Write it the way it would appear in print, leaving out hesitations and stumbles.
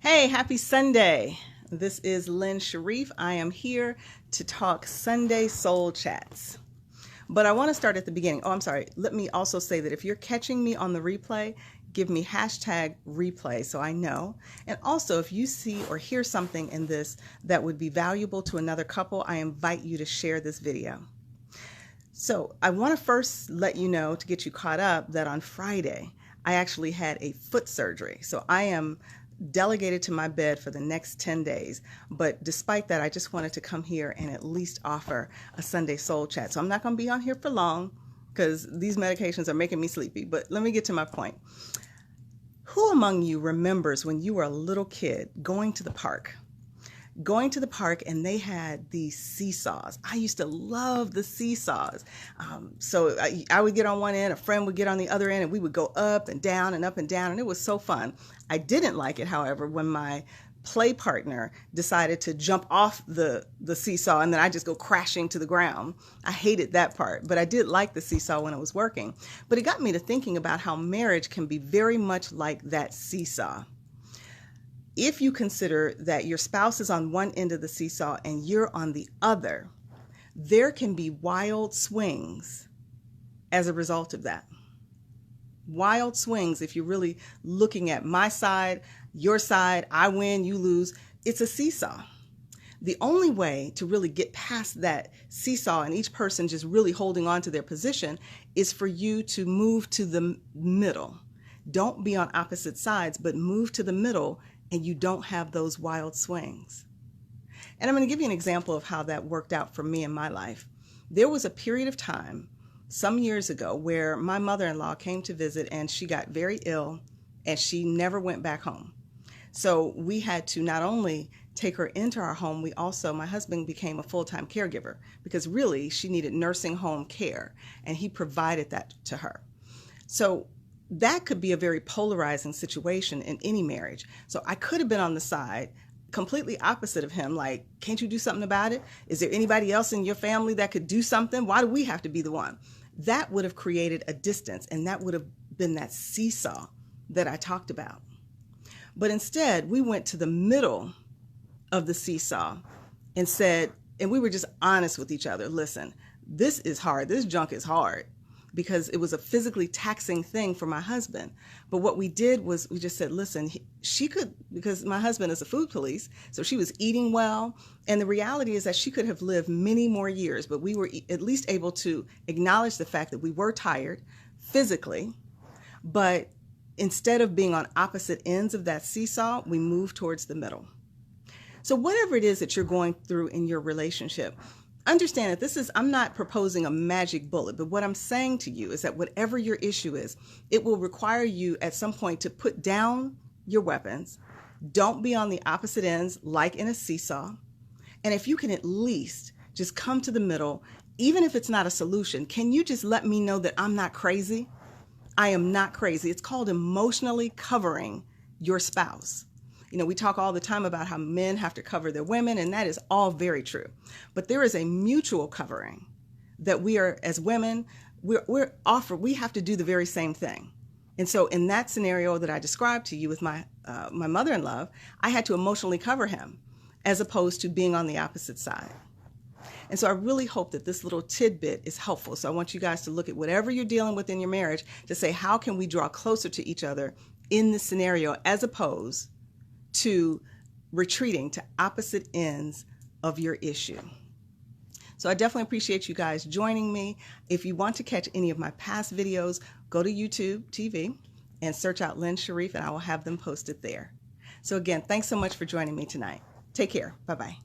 Hey, happy Sunday. This is Lynn Sharif. I am here to talk Sunday Soul Chats. But I want to start at the beginning. Oh, I'm sorry. Let me also say that if you're catching me on the replay, give me hashtag replay so I know. And also, if you see or hear something in this that would be valuable to another couple, I invite you to share this video. So I want to first let you know, to get you caught up, that on Friday, I actually had a foot surgery. So I am delegated to my bed for the next 10 days. But despite that, I just wanted to come here and at least offer a Sunday Soul Chat. So I'm not going to be on here for long because these medications are making me sleepy. But let me get to my point. Who among you remembers when you were a little kid going to the park? And they had these seesaws. I used to love the seesaws. So I would get on one end, a friend would get on the other end, and we would go up and down and up and down, and it was so fun. I didn't like it, however, when my play partner decided to jump off the seesaw and then I just go crashing to the ground. I hated that part, but I did like the seesaw when it was working. But it got me to thinking about how marriage can be very much like that seesaw. If you consider that your spouse is on one end of the seesaw and you're on the other, there can be wild swings as a result of that. Wild swings if you're really looking at my side, your side, I win, you lose. It's a seesaw. The only way to really get past that seesaw and each person just really holding on to their position is for you to move to the middle. Don't be on opposite sides, but move to the middle and you don't have those wild swings. And I'm going to give you an example of how that worked out for me in my life. There was a period of time some years ago where my mother-in-law came to visit and she got very ill and she never went back home. So we had to not only take her into our home, my husband became a full-time caregiver because really she needed nursing home care and he provided that to her. So that could be a very polarizing situation in any marriage. So I could have been on the side completely opposite of him, like, can't you do something about it? Is there anybody else in your family that could do something? Why do we have to be the one? That would have created a distance, and that would have been that seesaw that I talked about. But instead, we went to the middle of the seesaw and said, and we were just honest with each other, listen, this is hard, this junk is hard. Because it was a physically taxing thing for my husband. But what we did was we just said, listen, she could, because my husband is a food police, so she was eating well. And the reality is that she could have lived many more years, but we were at least able to acknowledge the fact that we were tired physically. But instead of being on opposite ends of that seesaw, we moved towards the middle. So whatever it is that you're going through in your relationship, understand that I'm not proposing a magic bullet, but what I'm saying to you is that whatever your issue is, it will require you at some point to put down your weapons. Don't be on the opposite ends like in a seesaw. And if you can at least just come to the middle, even if it's not a solution, can you just let me know that I'm not crazy? I am not crazy. It's called emotionally covering your spouse. You know, we talk all the time about how men have to cover their women, and that is all very true. But there is a mutual covering that we are, as women, we have to do the very same thing. And so in that scenario that I described to you with my mother-in-law, I had to emotionally cover him as opposed to being on the opposite side. And so I really hope that this little tidbit is helpful. So I want you guys to look at whatever you're dealing with in your marriage to say, how can we draw closer to each other in this scenario as opposed to retreating to opposite ends of your issue. So I definitely appreciate you guys joining me. If you want to catch any of my past videos, go to YouTube TV and search out Lynn Sharif and I will have them posted there. So again, thanks so much for joining me tonight. Take care. Bye-bye.